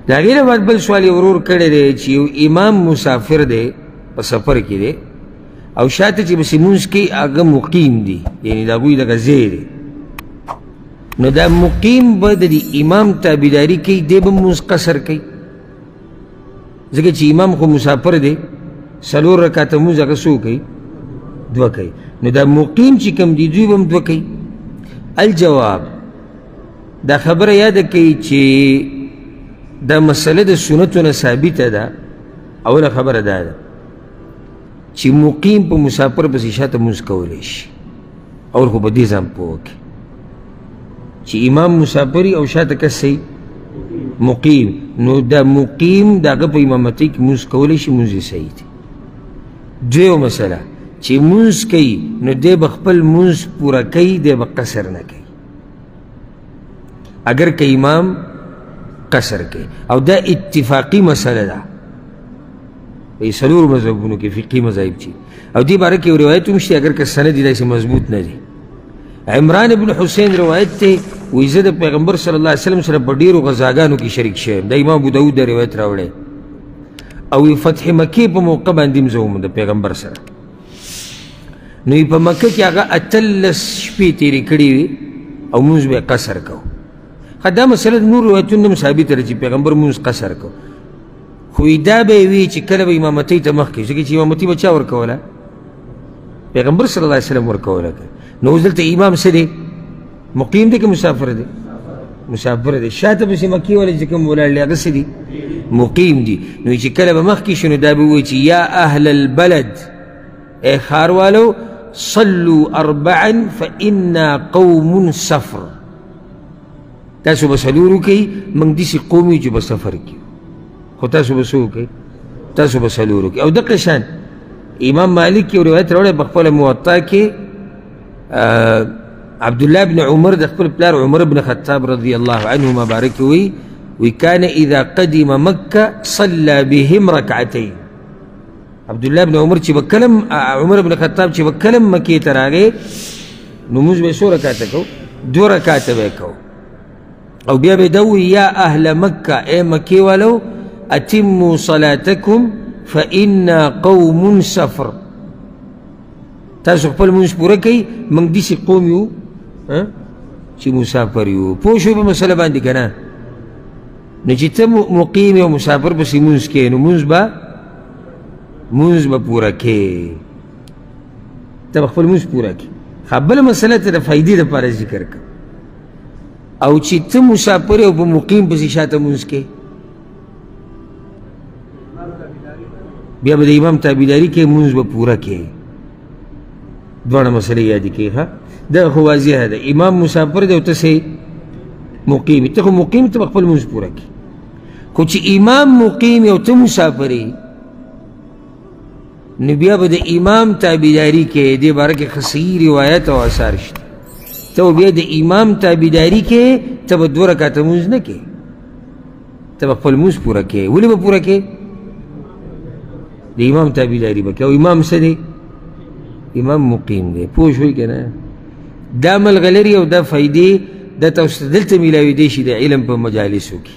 د هغې نه بعد بل سوال یې ورور کړی دی چې یو امام مسافر دی په سفر کې دی او شاته چې پسې لمونځ کوي هغه مقیم دی یعنې د هغوی دغه ځای دی نو دا مقیم به د دې امام تابعداري کوي دی به لمونځ قصر کوي ځکه چې امام خو مسافر دی 4 رکعته لمونځ هغه څو کوي 2 کوي نو دا مقیم چې کوم دي دوی به هم 2 کوي الجواب دا خبره یاده کوي چې دا مسله د سنتو نه ثابته ده اوله خبره دا ده چې مقیم په مسافر پسې شاته لمونځ کولی شي اول خو په دې ځان پوه کړي چې امام مسافري او شاته کس مقیم نو دا مقیم د هغه په امامتۍ کې لمونځ کولی شي لمونځ یې صحیح دی دویمه مسله چې لمونځ کوي نو دی به خپل لمونځ پوره کوي دی به قصر نه کوي اگر که امام قصر کوي او دا اتفاقی مسله ده په 4 مذهبونو کې فقهي مذاهب چې او دې باره کې یو روایت هم شته اگر که سند یې داسې مضبوط نه دی عمران بن حسین روایت دی وایي زه د پیغمبر صلی الله علیه وسلم سره په ډېرو غزاګانو کې شریک شوی د امام ابو داود دا روایت راوړی او فتح مکې په موقع باندې هم زه وم د پیغمبر سره نو په مکه کې هغه 18 شپې تېرې کړې وي او لمونځ به یې قصر کوو خو دا مسله د نور روایتونو هم ثابته ده چې پیغمبر لمونځ قصر کوو خو دا به یې وي چې کله به امامتۍ ته مخکې ځکه چې امامتي به چا ورکوله پیغمبر صلی الله علیه وسلم ورکوله نو اوس دلته امام څه دی مقیم دی که مسافر دی مسافر دی شاته پسې مکې والا چې کوم ولاړ دی هغه څه دي مقیم دي نو چې کله به مخکې شو نو دا به ووایي چې یا اهل البلد ای ښاروالو صلوا 4 فإنا قوم سفر تاسو به 4 وکئ موږ داسې قوم یو چې به سفر کړو خو تاسو به څه وکئ تاسو به 4 وکئ او دقه شان امام مالک یو روایت راوړی په خپله موطا کې عبدالله بن عمر د خپل پلار عمر بن خطاب رضی الله عنهما بارک وی کان اذا قدم مکه صلى بهم 2 عبدالله بن عمر چې به کلم عمر بن خطاب چې به کلم مکې ته راغی نو لمونځ به یې څو رکعته کوو 2 رکعته به یې کوو او بیا به دا ووایي یا اهل مکه ای مکې والو اتموا صلاتکم فإنا قوم سفر تاسو خپل لمونځ پوره کوئ موږ داسې قوم یو چې مسافر یو پوه شوې په مسله باندې که نه نو چې ته مقیم او مسافر پسې لمونځ کوې نو لمونځ به پوره کوې ته به خپل لمونځ پوره کوې خو بله مسله ته د فایدې دپاره ذکر کړه او چې ته مسافر او په مقیم پسې شاته لمونځ کوې بیا به د امام تابعداري کوې لمونځ به پوره کوې دواړه مسلې یادې کوي ښه دغه خو واضحه ده امام مسافر دی او ته څه مقیم ته خو مقیم ته به خپل لمونځ پوره کړي خو چې امام مقیم او ته مسافر یې نو بیا به د امام تابعداري کوې دې باره کې ښه صحیح روایت او اثار شته ته به بیا د امام تابعداري کوې ته به 2 رکعته لمونځ نه کوې ته به خپل لمونځ پوره کوې ولې به پوره کوې د امام تابعداري به کوې او امام څه دی امام مقیم دی پوه شوئ که نه دا ملغلرې او دا فایدې دا تاسو ته دلته میلاوېدی شي د علم په مجالسو کې